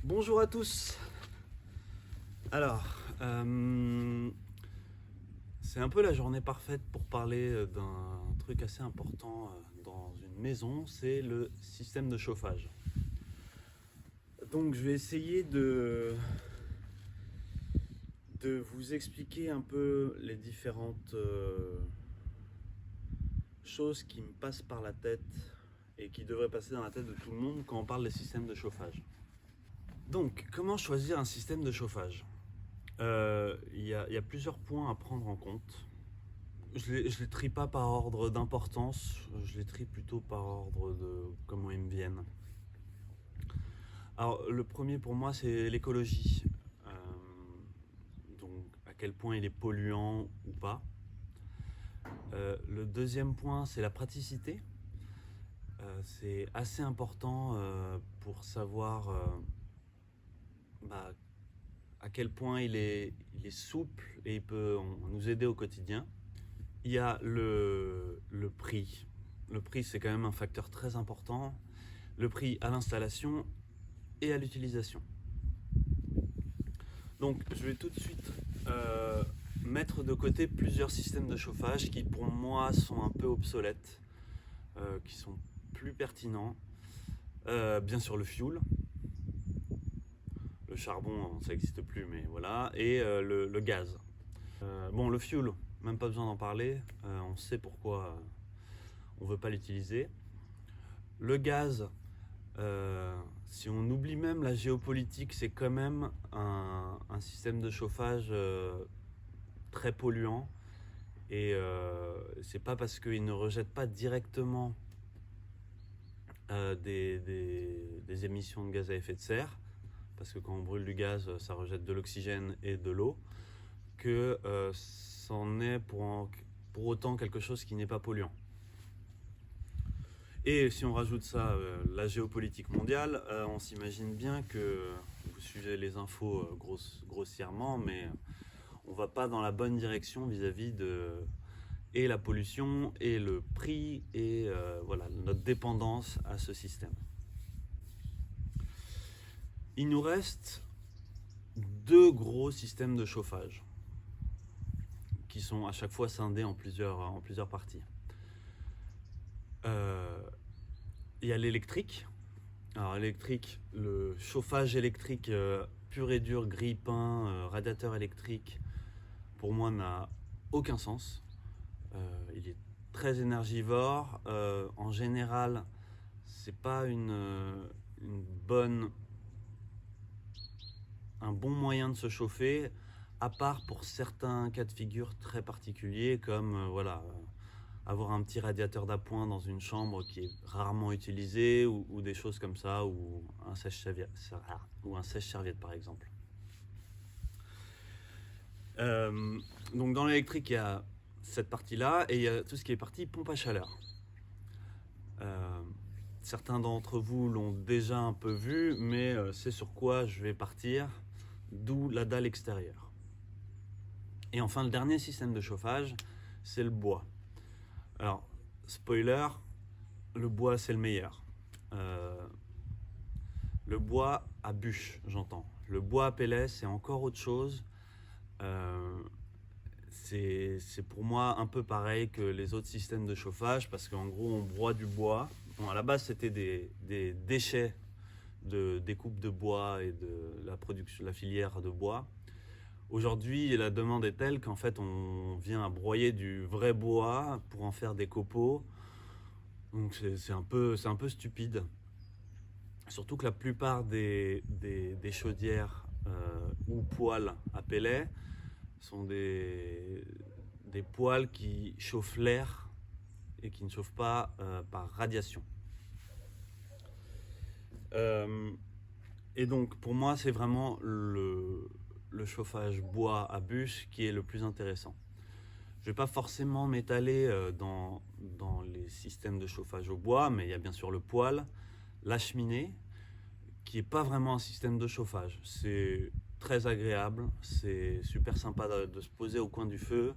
Bonjour à tous. Alors, c'est un peu la journée parfaite pour parler d'un truc assez important dans une maison, c'est le système de chauffage. Donc je vais essayer de vous expliquer un peu les différentes choses qui me passent par la tête et qui devraient passer dans la tête de tout le monde quand on parle des systèmes de chauffage. Donc, comment choisir un système de chauffage? Il y a plusieurs points à prendre en compte. Je les trie pas par ordre d'importance, je les trie plutôt par ordre de comment ils me viennent. Alors, le premier pour moi, c'est l'écologie. Donc, à quel point il est polluant ou pas. Le deuxième point, c'est la praticité. C'est assez important pour savoir bah, à quel point il est souple et il peut nous aider au quotidien. Il y a le prix. Le prix, c'est quand même un facteur très important. Le prix à l'installation et à l'utilisation. Donc, je vais tout de suite mettre de côté plusieurs systèmes de chauffage qui, pour moi, sont un peu obsolètes, qui sont plus pertinents. Bien sûr, le fioul. Le charbon, ça n'existe plus, mais voilà. Et le gaz. Bon, le fioul, même pas besoin d'en parler. On sait pourquoi on ne veut pas l'utiliser. Le gaz, si on oublie même la géopolitique, c'est quand même un système de chauffage très polluant. Et c'est pas parce qu'il ne rejette pas directement des émissions de gaz à effet de serre, parce que quand on brûle du gaz, ça rejette de l'oxygène et de l'eau, que c'en est pour autant quelque chose qui n'est pas polluant. Et si on rajoute ça, la géopolitique mondiale, on s'imagine bien que vous suivez les infos grossièrement, mais on va pas dans la bonne direction vis-à-vis de et la pollution et le prix et voilà, notre dépendance à ce système. Il nous reste deux gros systèmes de chauffage qui sont à chaque fois scindés en plusieurs parties. Il y a l'électrique. Alors l'électrique, le chauffage électrique pur et dur, grille-pain, radiateur électrique, pour moi n'a aucun sens. Il est très énergivore. En général, c'est pas un bon moyen de se chauffer, à part pour certains cas de figure très particuliers, comme avoir un petit radiateur d'appoint dans une chambre qui est rarement utilisé, ou des choses comme ça, ou un sèche-serviette par exemple. Donc dans l'électrique, il y a cette partie-là, et il y a tout ce qui est partie pompe à chaleur. Certains d'entre vous l'ont déjà un peu vu, mais c'est sur quoi je vais partir, d'où la dalle extérieure. Et enfin, le dernier système de chauffage, c'est le bois. Alors, spoiler, le bois c'est le meilleur. Le bois à bûche, j'entends. Le bois à pellets, c'est encore autre chose. C'est pour moi un peu pareil que les autres systèmes de chauffage, parce qu'en gros on broie du bois. Bon, à la base c'était des déchets de découpe de bois et de la filière de bois. Aujourd'hui la demande est telle qu'en fait on vient à broyer du vrai bois pour en faire des copeaux. Donc c'est un peu stupide. Surtout que la plupart des chaudières ou poêles à pellets sont des poêles qui chauffent l'air et qui ne chauffent pas par radiation. Et donc pour moi c'est vraiment le chauffage bois à bûche qui est le plus intéressant. Je ne vais pas forcément m'étaler dans les systèmes de chauffage au bois, mais il y a bien sûr le poêle, la cheminée, qui n'est pas vraiment un système de chauffage. C'est très agréable, c'est super sympa de se poser au coin du feu,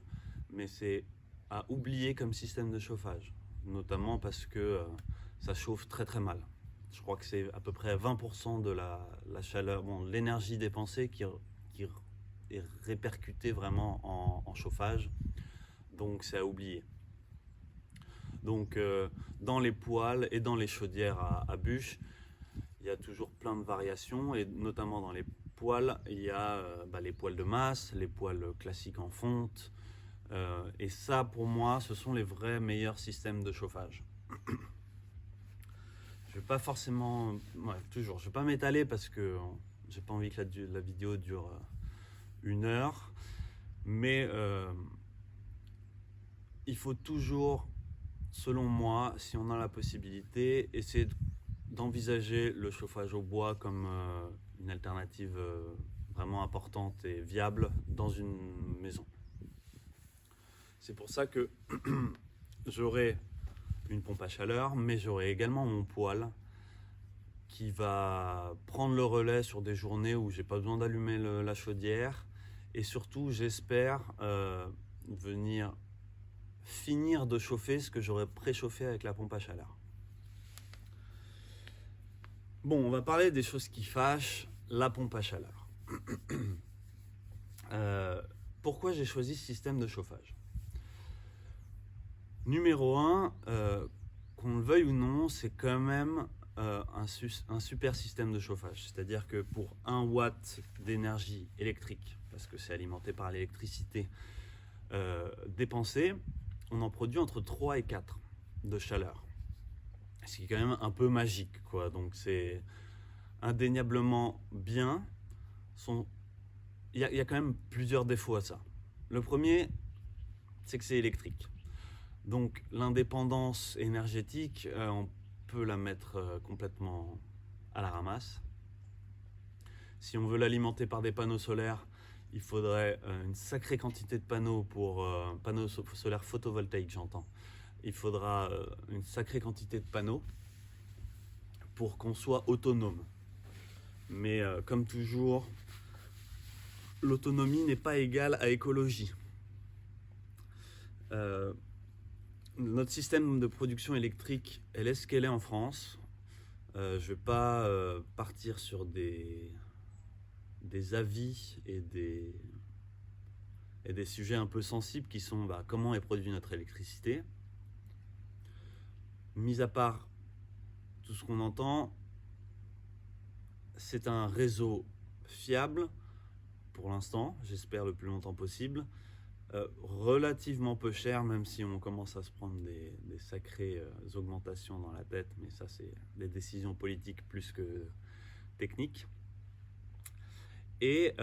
mais c'est à oublier comme système de chauffage, notamment parce que ça chauffe très très mal. Je crois que c'est à peu près 20% de la chaleur, bon, l'énergie dépensée qui est répercutée vraiment en chauffage. Donc c'est à oublier. Donc dans les poêles et dans les chaudières à bûches, il y a toujours plein de variations, et notamment dans les poêles, il y a les poêles de masse, les poêles classiques en fonte. Et ça, pour moi, ce sont les vrais meilleurs systèmes de chauffage. Je vais pas forcément, je vais pas m'étaler parce que j'ai pas envie que la vidéo dure 1 heure, mais il faut toujours, selon moi, si on a la possibilité, essayer d'envisager le chauffage au bois comme une alternative vraiment importante et viable dans une maison. C'est pour ça que j'aurai une pompe à chaleur, mais j'aurai également mon poêle qui va prendre le relais sur des journées où j'ai pas besoin d'allumer la chaudière, et surtout j'espère venir finir de chauffer ce que j'aurais préchauffé avec la pompe à chaleur. Bon, on va parler des choses qui fâchent, la pompe à chaleur. Pourquoi j'ai choisi ce système de chauffage? Numéro 1, qu'on le veuille ou non, c'est quand même un super système de chauffage. C'est-à-dire que pour 1 watt d'énergie électrique, parce que c'est alimenté par l'électricité dépensée, on en produit entre 3 et 4 de chaleur. Ce qui est quand même un peu magique, quoi. Donc c'est indéniablement bien. Il y a quand même plusieurs défauts à ça. Le premier, c'est que c'est électrique. Donc l'indépendance énergétique, on peut la mettre complètement à la ramasse. Si on veut l'alimenter par des panneaux solaires, il faudrait une sacrée quantité de panneaux panneaux solaires photovoltaïques, j'entends. Il faudra une sacrée quantité de panneaux pour qu'on soit autonome. Mais comme toujours, l'autonomie n'est pas égale à écologie. Notre système de production électrique, elle est ce qu'elle est en France. Je ne vais pas partir sur des avis et des sujets un peu sensibles qui sont comment est produite notre électricité. Mis à part tout ce qu'on entend, c'est un réseau fiable pour l'instant, j'espère le plus longtemps possible, relativement peu cher, même si on commence à se prendre des sacrées augmentations dans la tête, mais ça c'est des décisions politiques plus que techniques. Et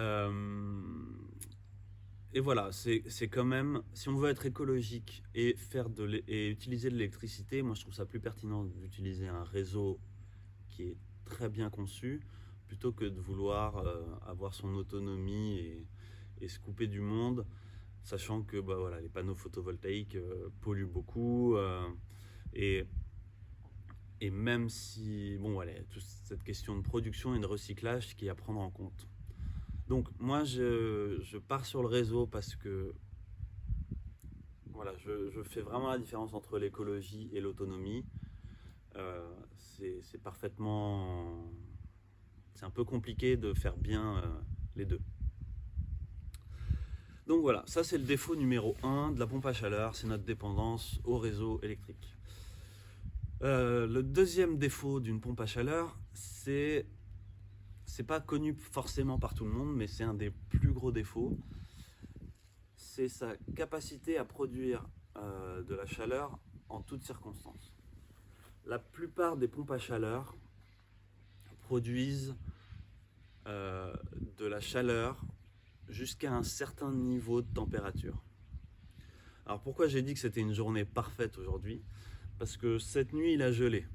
voilà, c'est quand même, si on veut être écologique et utiliser de l'électricité, moi je trouve ça plus pertinent d'utiliser un réseau qui est très bien conçu, plutôt que de vouloir avoir son autonomie et se couper du monde, sachant que les panneaux photovoltaïques polluent beaucoup, et même si, toute cette question de production et de recyclage qui est à prendre en compte. Donc moi je pars sur le réseau parce que je fais vraiment la différence entre l'écologie et l'autonomie. C'est parfaitement... C'est un peu compliqué de faire bien les deux. Donc voilà, ça c'est le défaut numéro 1 de la pompe à chaleur, c'est notre dépendance au réseau électrique. Le deuxième défaut d'une pompe à chaleur, c'est pas connu forcément par tout le monde, mais c'est un des plus gros défauts. C'est sa capacité à produire de la chaleur en toutes circonstances. La plupart des pompes à chaleur produisent de la chaleur jusqu'à un certain niveau de température. Alors pourquoi j'ai dit que c'était une journée parfaite aujourd'hui? Parce que cette nuit il a gelé.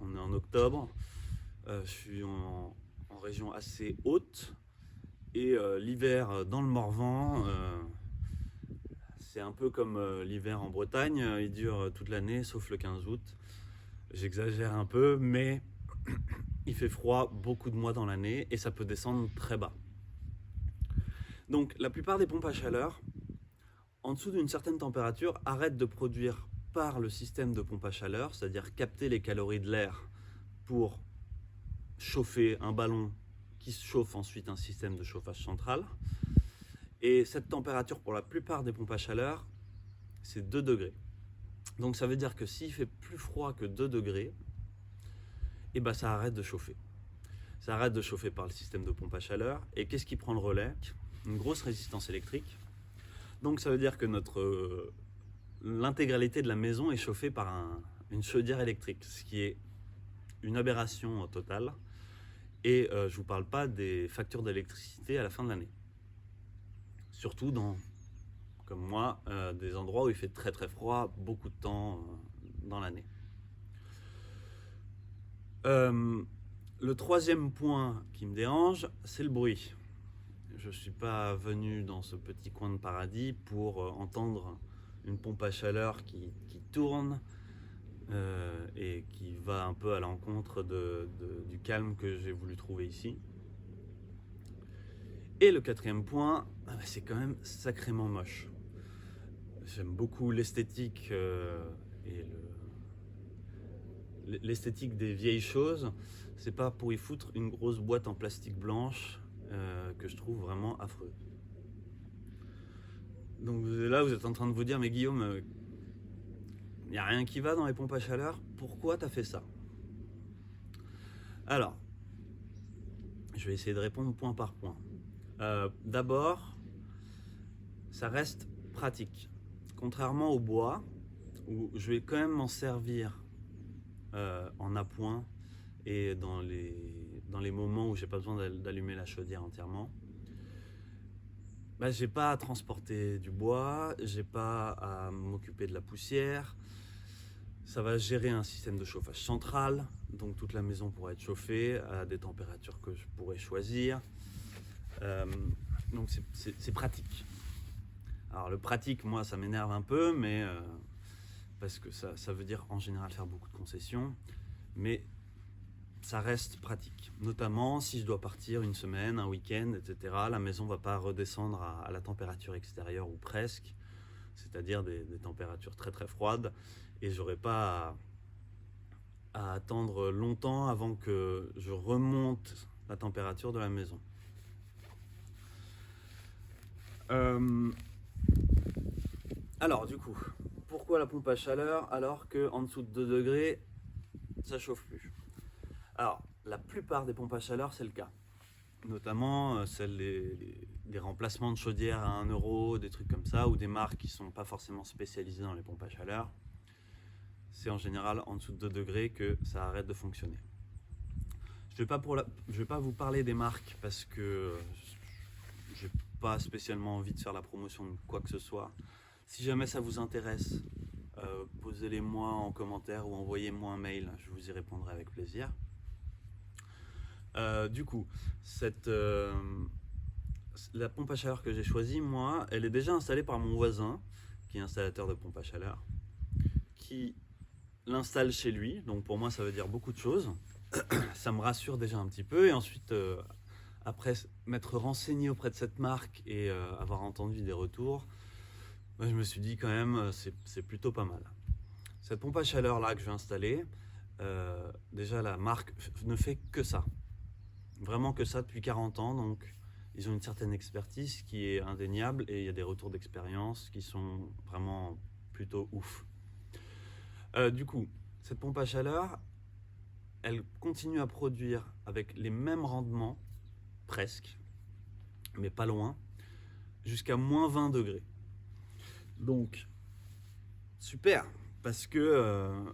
On est en octobre, je suis en région assez haute, et l'hiver dans le Morvan, c'est un peu comme l'hiver en Bretagne, il dure toute l'année sauf le 15 août. J'exagère un peu, mais il fait froid beaucoup de mois dans l'année et ça peut descendre très bas. Donc la plupart des pompes à chaleur, en dessous d'une certaine température, arrêtent de produire par le système de pompe à chaleur, c'est-à-dire capter les calories de l'air pour chauffer un ballon qui chauffe ensuite un système de chauffage central. Et cette température, pour la plupart des pompes à chaleur, c'est 2 degrés. Donc ça veut dire que s'il fait plus froid que 2 degrés, et ben ça arrête de chauffer. Ça arrête de chauffer par le système de pompe à chaleur. Et qu'est-ce qui prend le relais? Une grosse résistance électrique. Donc ça veut dire que l'intégralité de la maison est chauffée par une chaudière électrique, ce qui est une aberration totale. Et je ne vous parle pas des factures d'électricité à la fin de l'année. Surtout comme moi, des endroits où il fait très très froid beaucoup de temps dans l'année. Le troisième point qui me dérange, c'est le bruit. Je ne suis pas venu dans ce petit coin de paradis pour entendre une pompe à chaleur qui tourne et qui va un peu à l'encontre du calme que j'ai voulu trouver ici. Et le quatrième point, c'est quand même sacrément moche. J'aime beaucoup l'esthétique et l'esthétique des vieilles choses. C'est pas pour y foutre une grosse boîte en plastique blanche que je trouve vraiment affreuse. Donc là, vous êtes en train de vous dire, mais Guillaume, il n'y a rien qui va dans les pompes à chaleur, pourquoi tu as fait ça? Alors, je vais essayer de répondre point par point. D'abord, ça reste pratique. Contrairement au bois, où je vais quand même m'en servir en appoint et dans les moments où j'ai pas besoin d'allumer la chaudière entièrement, j'ai pas à transporter du bois, j'ai pas à m'occuper de la poussière. Ça va gérer un système de chauffage central, donc toute la maison pourra être chauffée à des températures que je pourrais choisir. Donc c'est pratique. Alors le pratique, moi, ça m'énerve un peu, mais parce que ça veut dire en général faire beaucoup de concessions, mais ça reste pratique. Notamment si je dois partir une semaine, un week-end, etc. La maison ne va pas redescendre à la température extérieure ou presque, c'est-à-dire des températures très très froides, et j'aurai pas à attendre longtemps avant que je remonte la température de la maison. Alors du coup, pourquoi la pompe à chaleur alors qu'en dessous de 2 degrés, ça chauffe plus? Alors, la plupart des pompes à chaleur, c'est le cas. Notamment celles des remplacements de chaudières à 1 euro, des trucs comme ça, ou des marques qui ne sont pas forcément spécialisées dans les pompes à chaleur. C'est en général en dessous de 2 degrés que ça arrête de fonctionner. Je ne vais pas vous parler des marques parce que j'ai pas spécialement envie de faire la promotion de quoi que ce soit. Si jamais ça vous intéresse, posez-les-moi en commentaire ou envoyez-moi un mail, je vous y répondrai avec plaisir. Du coup, la pompe à chaleur que j'ai choisie, moi, elle est déjà installée par mon voisin, qui est installateur de pompe à chaleur, qui l'installe chez lui. Donc pour moi, ça veut dire beaucoup de choses. Ça me rassure déjà un petit peu. Et ensuite, après m'être renseigné auprès de cette marque et avoir entendu des retours, je me suis dit quand même, c'est plutôt pas mal. Cette pompe à chaleur là que je vais installer, déjà la marque ne fait que ça. Vraiment que ça depuis 40 ans, donc ils ont une certaine expertise qui est indéniable et il y a des retours d'expérience qui sont vraiment plutôt ouf. Du coup, cette pompe à chaleur, elle continue à produire avec les mêmes rendements, presque, mais pas loin, jusqu'à moins 20 degrés. Donc, super, parce que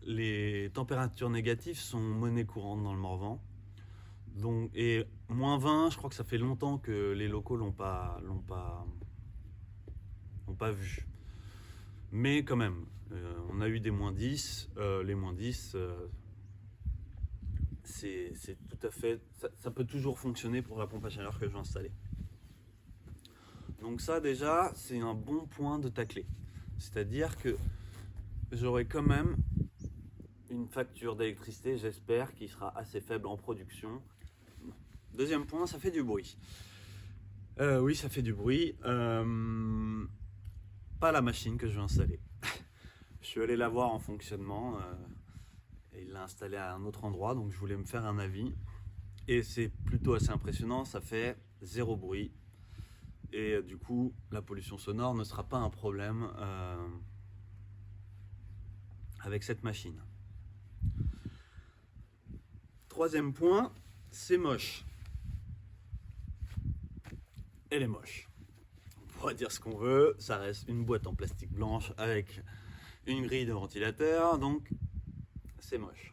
les températures négatives sont monnaie courante dans le Morvan. Donc, et moins 20, je crois que ça fait longtemps que les locaux l'ont pas vu. Mais quand même, on a eu des moins 10. Les moins 10, c'est tout à fait... Ça peut toujours fonctionner pour la pompe à chaleur que je vais installer. Donc ça déjà, c'est un bon point de tacler. C'est-à-dire que j'aurai quand même une facture d'électricité, j'espère, qui sera assez faible en production. Deuxième point, ça fait du bruit. Oui, ça fait du bruit. Pas la machine que je vais installer. Je suis allé la voir en fonctionnement et il l'a installé à un autre endroit, donc je voulais me faire un avis. Et c'est plutôt assez impressionnant, ça fait 0 bruit. Et du coup, la pollution sonore ne sera pas un problème avec cette machine. Troisième point, c'est moche. Elle est moche. On pourra dire ce qu'on veut, ça reste une boîte en plastique blanche avec une grille de ventilateur, donc c'est moche.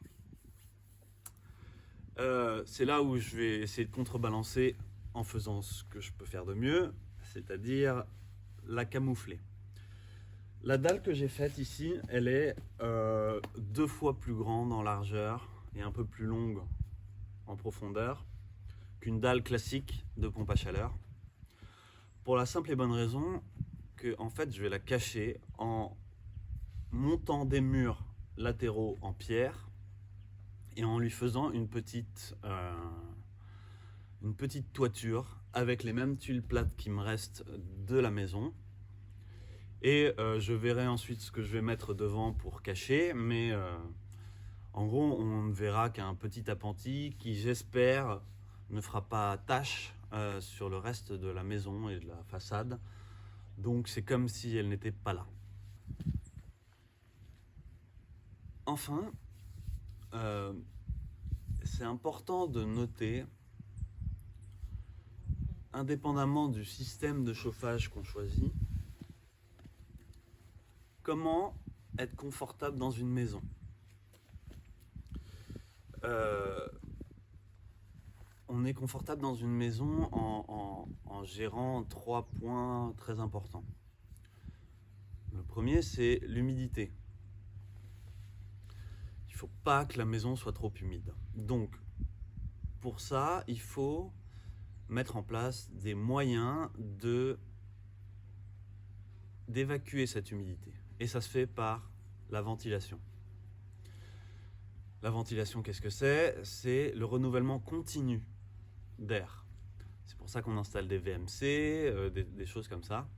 C'est là où je vais essayer de contrebalancer en faisant ce que je peux faire de mieux, c'est-à-dire la camoufler. La dalle que j'ai faite ici, elle est 2 fois plus grande en largeur et un peu plus longue en profondeur qu'une dalle classique de pompe à chaleur. Pour la simple et bonne raison que en fait, je vais la cacher en montant des murs latéraux en pierre et en lui faisant une petite toiture avec les mêmes tuiles plates qui me restent de la maison. Et je verrai ensuite ce que je vais mettre devant pour cacher, mais en gros, on ne verra qu'un petit appentis qui, j'espère, ne fera pas tache sur le reste de la maison et de la façade. Donc c'est comme si elle n'était pas là. Enfin, c'est important de noter, indépendamment du système de chauffage qu'on choisit, comment être confortable dans une maison. On est confortable dans une maison en gérant 3 points très importants. Le premier, c'est l'humidité. Il ne faut pas que la maison soit trop humide. Donc, pour ça, il faut mettre en place des moyens d'évacuer cette humidité. Et ça se fait par la ventilation. La ventilation, qu'est-ce que c'est? C'est le renouvellement continu d'air. C'est pour ça qu'on installe des VMC, des choses comme ça.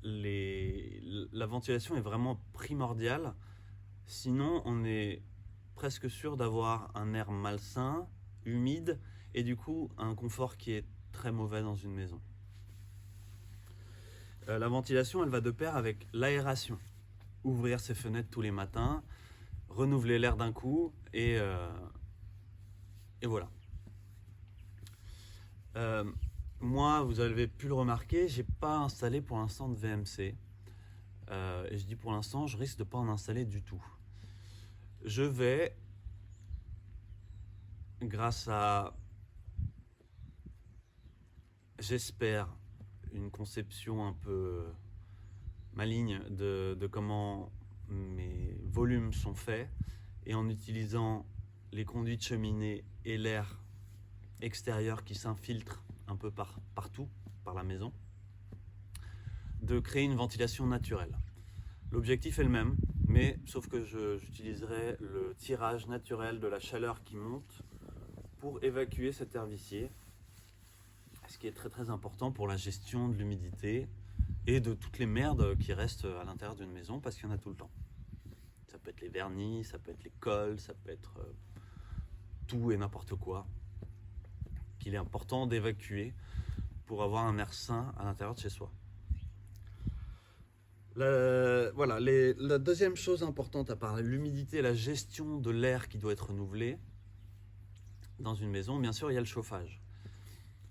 La ventilation est vraiment primordiale. Sinon, on est presque sûr d'avoir un air malsain, humide, et du coup, un confort qui est très mauvais dans une maison. La ventilation, elle va de pair avec l'aération. Ouvrir ses fenêtres tous les matins, renouveler l'air d'un coup, et voilà. Moi, vous avez pu le remarquer, j'ai pas installé pour l'instant de VMC. Et je dis pour l'instant, je risque de pas en installer du tout. Je vais, grâce à, j'espère, une conception un peu maligne de comment mes volumes sont faits, et en utilisant les conduits de cheminée et l'air extérieur qui s'infiltre un peu partout par la maison, de créer une ventilation naturelle. L'objectif est le même, mais sauf que j'utiliserai le tirage naturel de la chaleur qui monte pour évacuer cet air vicié, ce qui est très très important pour la gestion de l'humidité et de toutes les merdes qui restent à l'intérieur d'une maison, parce qu'il y en a tout le temps. Ça peut être les vernis, ça peut être les cols, ça peut être tout et n'importe quoi qu'il est important d'évacuer pour avoir un air sain à l'intérieur de chez soi. La deuxième chose importante, à part l'humidité et la gestion de l'air qui doit être renouvelé dans une maison, bien sûr, il y a le chauffage.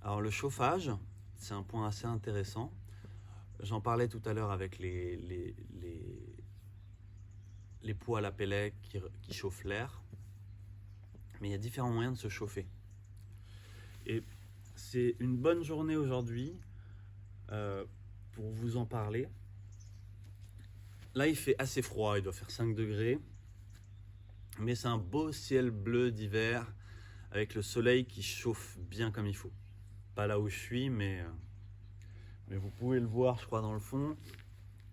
Alors le chauffage, c'est un point assez intéressant. J'en parlais tout à l'heure avec les poêles à pellets qui chauffent l'air. Mais il y a différents moyens de se chauffer. Et c'est une bonne journée aujourd'hui pour vous en parler. Là, il fait assez froid, il doit faire 5 degrés. Mais c'est un beau ciel bleu d'hiver avec le soleil qui chauffe bien comme il faut. Pas là où je suis, mais vous pouvez le voir, je crois, dans le fond.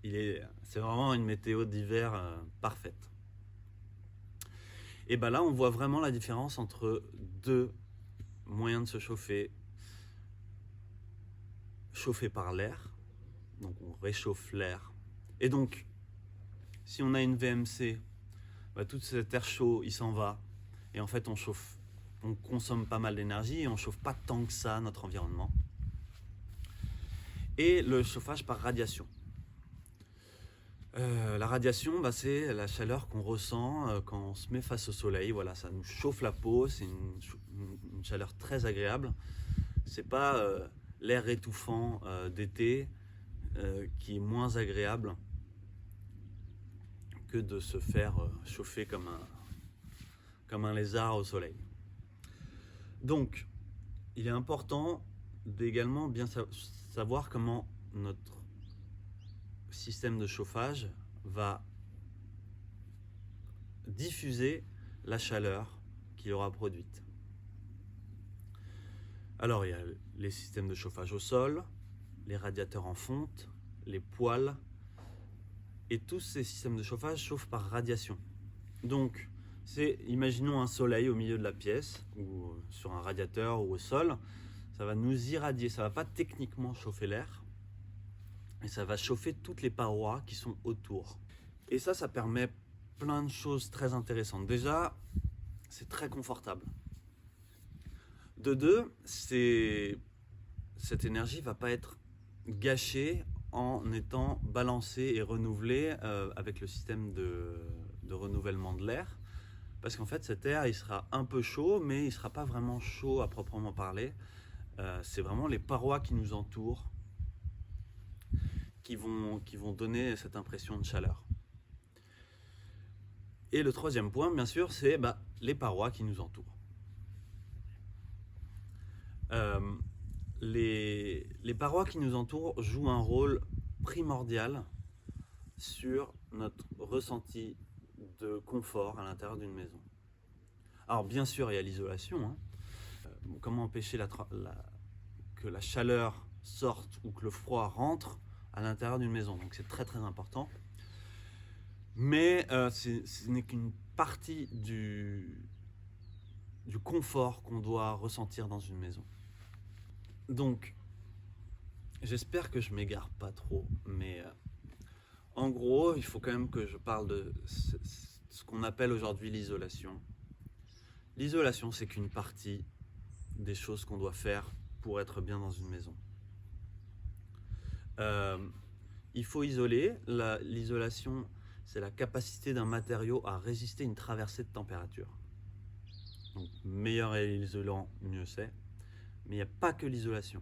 C'est vraiment une météo d'hiver parfaite. Et bien là, on voit vraiment la différence entre deux moyens de se chauffer. Chauffer par l'air, donc on réchauffe l'air. Et donc, si on a une VMC tout cet air chaud, il s'en va. Et en fait, on consomme pas mal d'énergie et on chauffe pas tant que ça notre environnement. Et le chauffage par radiation. La radiation, c'est la chaleur qu'on ressent quand on se met face au soleil. Voilà, ça nous chauffe la peau, c'est une chaleur très agréable. C'est pas l'air étouffant d'été qui est moins agréable que de se faire chauffer comme un lézard au soleil. Donc, il est important d'également bien savoir comment notre système de chauffage va diffuser la chaleur qu'il aura produite. Alors, il y a les systèmes de chauffage au sol, les radiateurs en fonte, les poêles, et tous ces systèmes de chauffage chauffent par radiation. Donc, imaginons un soleil au milieu de la pièce, ou sur un radiateur ou au sol, ça va nous irradier, ça ne va pas techniquement chauffer l'air, et ça va chauffer toutes les parois qui sont autour. Et ça permet plein de choses très intéressantes. Déjà, c'est très confortable. De deux, cette énergie ne va pas être gâchée en étant balancée et renouvelée avec le système de renouvellement de l'air. Parce qu'en fait, cet air, il sera un peu chaud, mais il ne sera pas vraiment chaud à proprement parler. C'est vraiment les parois qui nous entourent qui vont donner cette impression de chaleur. Et le troisième point, bien sûr, c'est les parois qui nous entourent. Les parois qui nous entourent jouent un rôle primordial sur notre ressenti de confort à l'intérieur d'une maison. Alors bien sûr, il y a l'isolation. Comment empêcher que la chaleur sorte ou que le froid rentre à l'intérieur d'une maison. Donc c'est très très important. Mais ce n'est qu'une partie du confort qu'on doit ressentir dans une maison. Donc, j'espère que je m'égare pas trop, mais en gros, il faut quand même que je parle de ce qu'on appelle aujourd'hui l'isolation. L'isolation, c'est qu'une partie des choses qu'on doit faire pour être bien dans une maison. Il faut isoler. L'isolation, c'est la capacité d'un matériau à résister à une traversée de température. Donc, meilleur est l'isolant, mieux c'est. Mais il n'y a pas que l'isolation.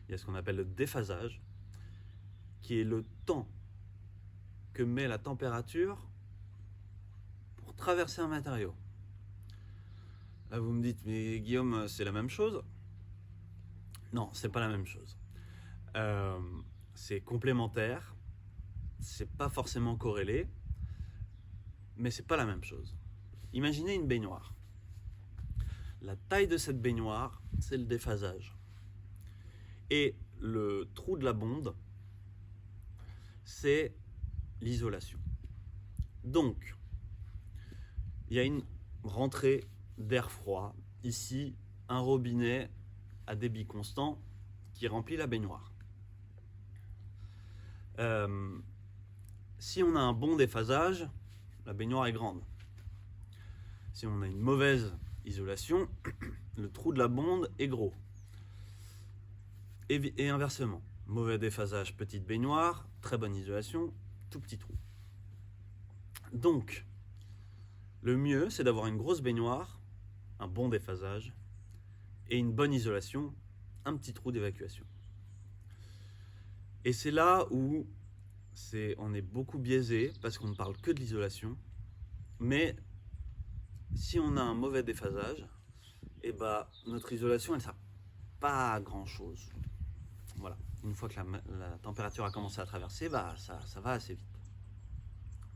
Il y a ce qu'on appelle le déphasage, qui est le temps que met la température pour traverser un matériau. Là, vous me dites, mais Guillaume, c'est la même chose? Non, c'est pas la même chose. C'est complémentaire, c'est pas forcément corrélé, mais c'est pas la même chose. Imaginez une baignoire. La taille de cette baignoire, c'est le déphasage. Et le trou de la bonde, c'est l'isolation. Donc, il y a une rentrée d'air froid. Ici, un robinet à débit constant qui remplit la baignoire. Si on a un bon déphasage, la baignoire est grande. Si on a une mauvaise isolation, le trou de la bonde est gros. Et inversement, mauvais déphasage, petite baignoire, très bonne isolation, tout petit trou. Donc, le mieux, c'est d'avoir une grosse baignoire, un bon déphasage et une bonne isolation, un petit trou d'évacuation. Et c'est là où on est beaucoup biaisé parce qu'on ne parle que de l'isolation, mais si on a un mauvais déphasage, notre isolation, elle ne sert pas à grand chose. Voilà. Une fois que la température a commencé à traverser, ça va assez vite.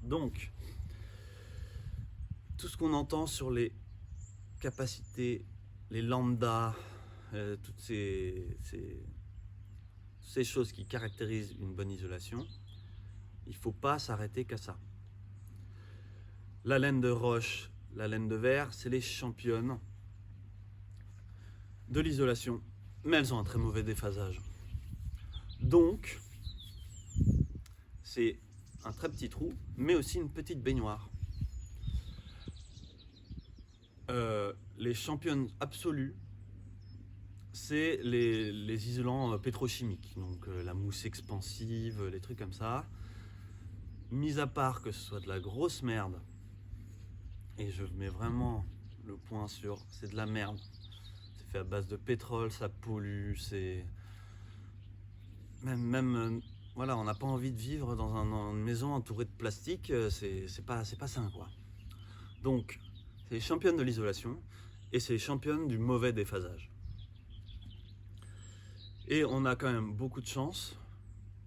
Donc, tout ce qu'on entend sur les capacités, les lambdas, toutes ces choses qui caractérisent une bonne isolation, il ne faut pas s'arrêter qu'à ça. La laine de roche, la laine de verre, c'est les championnes de l'isolation, mais elles ont un très mauvais déphasage. Donc, c'est un très petit trou, mais aussi une petite baignoire. les championnes absolues, c'est les isolants pétrochimiques, donc la mousse expansive, les trucs comme ça. Mis à part que ce soit de la grosse merde, et je mets vraiment le point sur, c'est de la merde. C'est fait à base de pétrole, ça pollue, c'est... Même voilà, on n'a pas envie de vivre dans une maison entourée de plastique, c'est pas sain, quoi. Donc, c'est les championnes de l'isolation, et c'est les championnes du mauvais déphasage. Et on a quand même beaucoup de chance,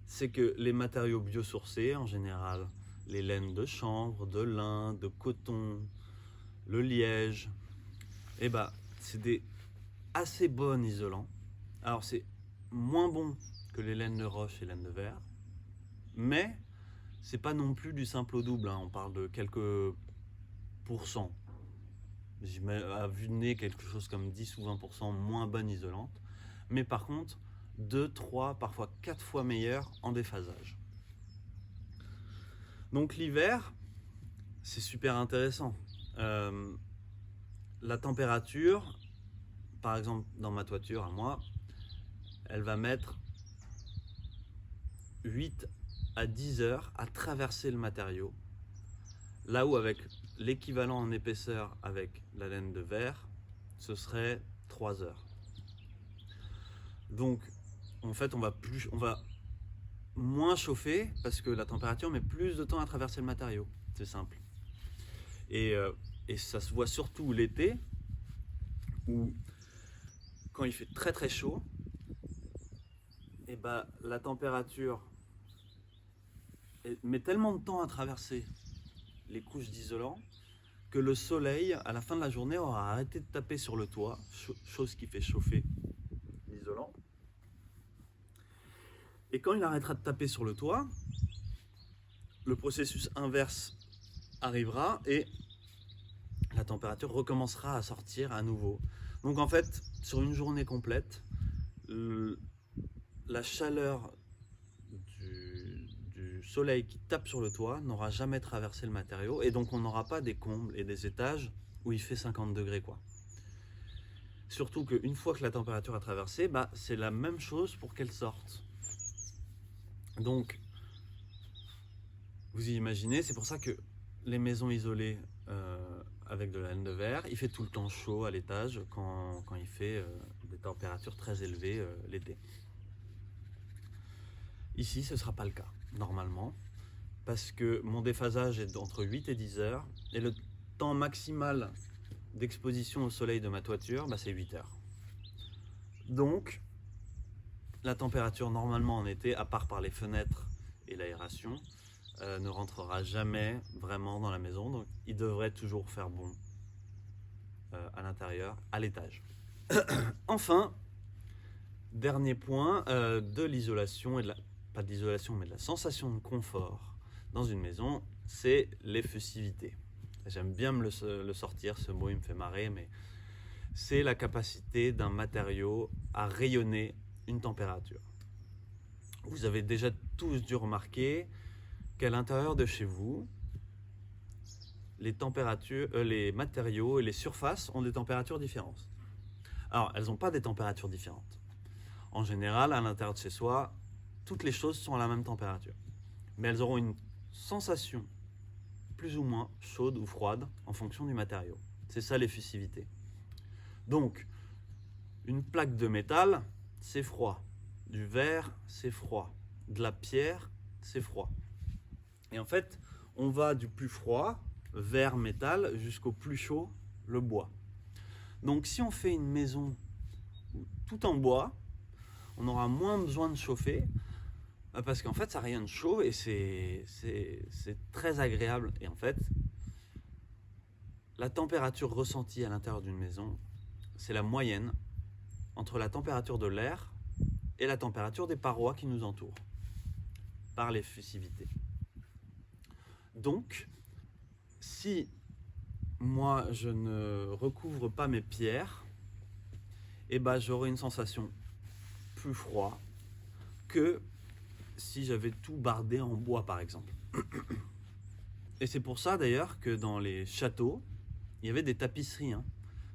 c'est que les matériaux biosourcés, en général, les laines de chanvre, de lin, de coton, le liège, et bah, c'est des assez bons isolants. Alors c'est moins bon que les laines de roche et laines de verre, mais c'est pas non plus du simple au double, hein. On parle de quelques pourcents. À vue de nez, quelque chose comme 10 ou 20% moins bonne isolante, mais par contre 2, 3, parfois 4 fois meilleure en déphasage. Donc l'hiver, c'est super intéressant. La température, par exemple dans ma toiture à moi, elle va mettre 8 à 10 heures à traverser le matériau, là où avec l'équivalent en épaisseur avec la laine de verre, ce serait 3 heures. Donc en fait on va moins chauffer parce que la température met plus de temps à traverser le matériau, c'est simple. Et ça se voit surtout l'été, où quand il fait très très chaud, et bah, la température met tellement de temps à traverser les couches d'isolant que le soleil, à la fin de la journée, aura arrêté de taper sur le toit, chose qui fait chauffer l'isolant. Et quand il arrêtera de taper sur le toit, le processus inverse arrivera et la température recommencera à sortir à nouveau. Donc en fait, sur une journée complète, la chaleur du soleil qui tape sur le toit n'aura jamais traversé le matériau, et donc on n'aura pas des combles et des étages où il fait 50 degrés, quoi. Surtout qu'une fois que la température a traversé, bah, c'est la même chose pour qu'elle sorte. Donc, vous y imaginez, c'est pour ça que les maisons isolées avec de la laine de verre, il fait tout le temps chaud à l'étage quand il fait des températures très élevées l'été. Ici, ce ne sera pas le cas, normalement, parce que mon déphasage est entre 8 et 10 heures, et le temps maximal d'exposition au soleil de ma toiture, bah, c'est 8 heures. Donc, la température, normalement en été, à part par les fenêtres et l'aération, ne rentrera jamais vraiment dans la maison, donc il devrait toujours faire bon à l'intérieur, à l'étage. Enfin, dernier point de l'isolation, pas de l'isolation, mais de la sensation de confort dans une maison, c'est l'effusivité. J'aime bien me le sortir, ce mot il me fait marrer, mais c'est la capacité d'un matériau à rayonner une température. Vous avez déjà tous dû remarquer qu'à l'intérieur de chez vous, les matériaux et les surfaces ont des températures différentes. Alors, elles n'ont pas des températures différentes. En général, à l'intérieur de chez soi, toutes les choses sont à la même température. Mais elles auront une sensation plus ou moins chaude ou froide en fonction du matériau. C'est ça l'effusivité. Donc, une plaque de métal, c'est froid. Du verre, c'est froid. De la pierre, c'est froid. Et en fait, on va du plus froid, verre, métal, jusqu'au plus chaud, le bois. Donc si on fait une maison tout en bois, on aura moins besoin de chauffer, parce qu'en fait ça rayonne chaud et c'est très agréable. Et en fait, la température ressentie à l'intérieur d'une maison, c'est la moyenne entre la température de l'air et la température des parois qui nous entourent, par l'effusivité. Donc, si moi je ne recouvre pas mes pierres, eh ben, j'aurai une sensation plus froid que si j'avais tout bardé en bois, par exemple. Et c'est pour ça d'ailleurs que dans les châteaux, il y avait des tapisseries. Hein.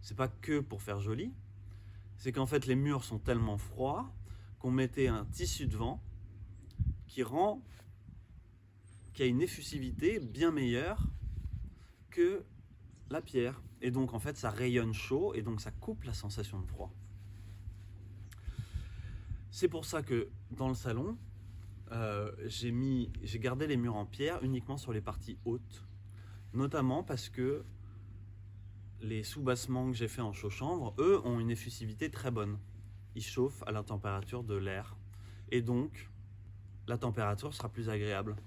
C'est pas que pour faire joli, c'est qu'en fait les murs sont tellement froids qu'on mettait un tissu devant qui a une effusivité bien meilleure que la pierre. Et donc en fait ça rayonne chaud et donc ça coupe la sensation de froid. C'est pour ça que dans le salon, j'ai gardé les murs en pierre uniquement sur les parties hautes, notamment parce que les sous-bassements que j'ai fait en chaud-chambre, eux, ont une effusivité très bonne. Ils chauffent à la température de l'air. Et donc, la température sera plus agréable.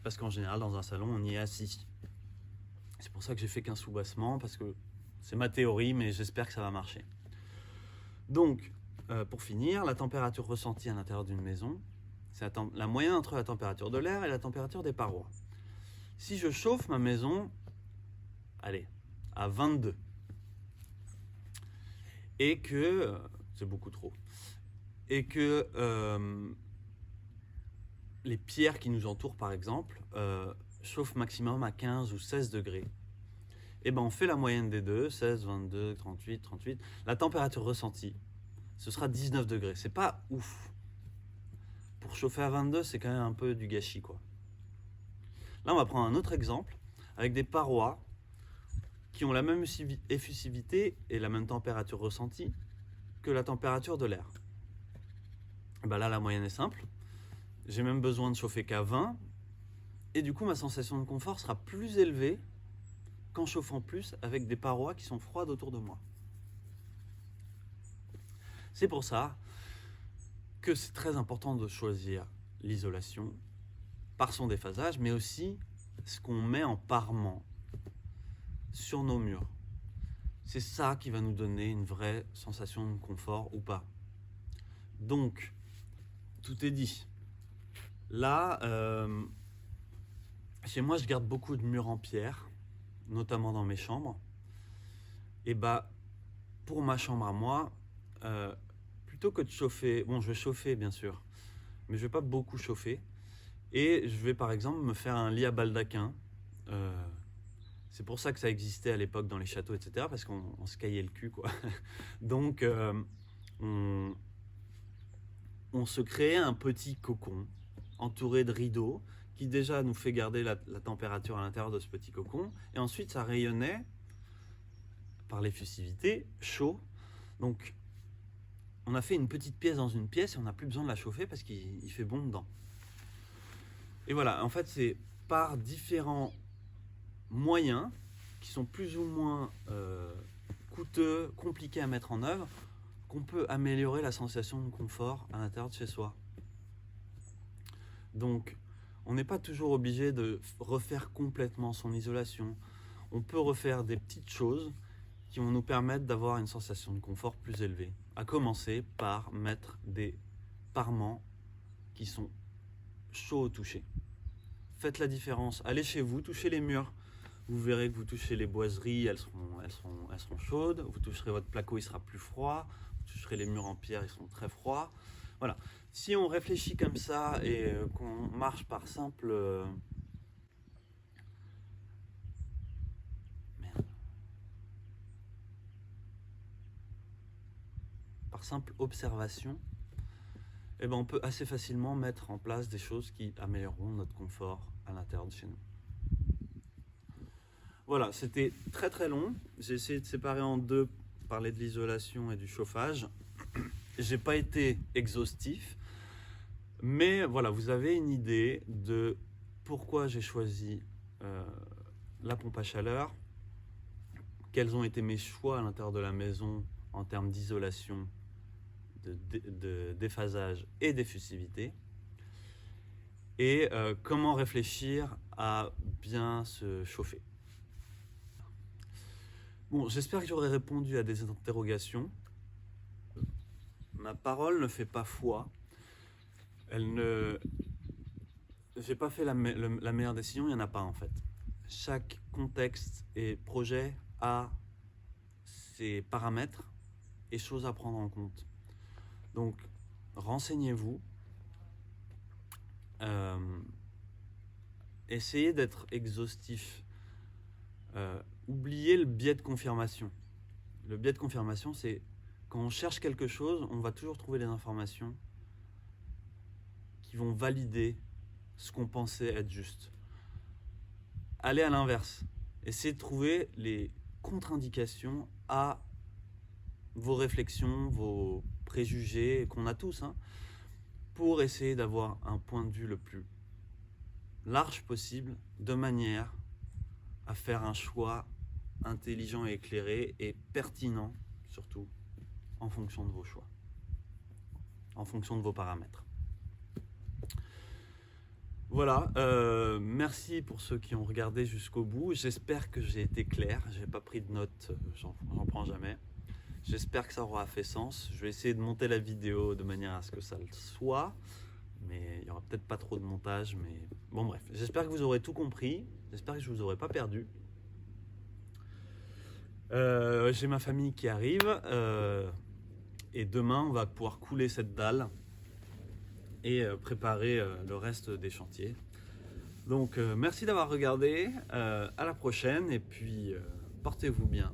Parce qu'en général, dans un salon, on y est assis. C'est pour ça que j'ai fait qu'un sous-bassement, parce que c'est ma théorie, mais j'espère que ça va marcher. Donc, pour finir, la température ressentie à l'intérieur d'une maison, c'est la moyenne entre la température de l'air et la température des parois. Si je chauffe ma maison, allez, à 22, et que, c'est beaucoup trop, et que les pierres qui nous entourent par exemple chauffent maximum à 15 ou 16 degrés, et ben on fait la moyenne des deux, 16, 22, 38, 38, la température ressentie, ce sera 19 degrés, c'est pas ouf. Pour chauffer à 22, c'est quand même un peu du gâchis quoi. Là on va prendre un autre exemple, avec des parois qui ont la même effusivité et la même température ressentie que la température de l'air. Ben là, la moyenne est simple. J'ai même besoin de chauffer qu'à 20. Et du coup, ma sensation de confort sera plus élevée qu'en chauffant plus avec des parois qui sont froides autour de moi. C'est pour ça que c'est très important de choisir l'isolation par son déphasage, mais aussi ce qu'on met en parement sur nos murs. C'est ça qui va nous donner une vraie sensation de confort ou pas. Donc, tout est dit. Là, chez moi, je garde beaucoup de murs en pierre, notamment dans mes chambres. Et bah, pour ma chambre à moi, plutôt que de chauffer, bon, je vais chauffer bien sûr, mais je vais pas beaucoup chauffer. Et je vais par exemple me faire un lit à baldaquin. C'est pour ça que ça existait à l'époque dans les châteaux, etc. Parce qu'on se caillait le cul, quoi. Donc, on se créait un petit cocon entouré de rideaux qui déjà nous fait garder la température à l'intérieur de ce petit cocon. Et ensuite, ça rayonnait par l'effusivité chaud. Donc, on a fait une petite pièce dans une pièce et on n'a plus besoin de la chauffer parce qu'il fait bon dedans. Et voilà, en fait, c'est par différents moyens qui sont plus ou moins coûteux, compliqués à mettre en œuvre, qu'on peut améliorer la sensation de confort à l'intérieur de chez soi. Donc, on n'est pas toujours obligé de refaire complètement son isolation. On peut refaire des petites choses qui vont nous permettre d'avoir une sensation de confort plus élevée. À commencer par mettre des parements qui sont chauds au toucher. Faites la différence. Allez chez vous, touchez les murs. Vous verrez que vous touchez les boiseries, elles seront chaudes. Vous toucherez votre placo, il sera plus froid. Vous toucherez les murs en pierre, ils seront très froids. Voilà. Si on réfléchit comme ça et qu'on marche par simple... par simple observation, eh ben on peut assez facilement mettre en place des choses qui amélioreront notre confort à l'intérieur de chez nous. Voilà, c'était très très long. J'ai essayé de séparer en deux, parler de l'isolation et du chauffage. J'ai pas été exhaustif, mais voilà, vous avez une idée de pourquoi j'ai choisi la pompe à chaleur, quels ont été mes choix à l'intérieur de la maison en termes d'isolation, de déphasage et d'effusivité, et comment réfléchir à bien se chauffer. Bon, j'espère que j'aurai répondu à des interrogations. Ma parole ne fait pas foi. J'ai pas fait la meilleure décision, il n'y en a pas en fait. Chaque contexte et projet a ses paramètres et choses à prendre en compte. Donc, renseignez-vous. Essayez d'être exhaustif oubliez le biais de confirmation. Le biais de confirmation, c'est quand on cherche quelque chose, on va toujours trouver des informations qui vont valider ce qu'on pensait être juste. Allez à l'inverse. Essayez de trouver les contre-indications à vos réflexions, vos préjugés qu'on a tous, pour essayer d'avoir un point de vue le plus large possible, de manière à faire un choix intelligent et éclairé et pertinent, surtout, en fonction de vos choix, en fonction de vos paramètres. Voilà, merci pour ceux qui ont regardé jusqu'au bout. J'espère que j'ai été clair. J'ai pas pris de notes, j'en prends jamais. J'espère que ça aura fait sens. Je vais essayer de monter la vidéo de manière à ce que ça le soit. Mais il n'y aura peut-être pas trop de montage. Mais bon, bref. J'espère que vous aurez tout compris. J'espère que je ne vous aurai pas perdu. J'ai ma famille qui arrive. Et demain, on va pouvoir couler cette dalle et préparer le reste des chantiers. Donc, merci d'avoir regardé. À la prochaine. Et puis, portez-vous bien.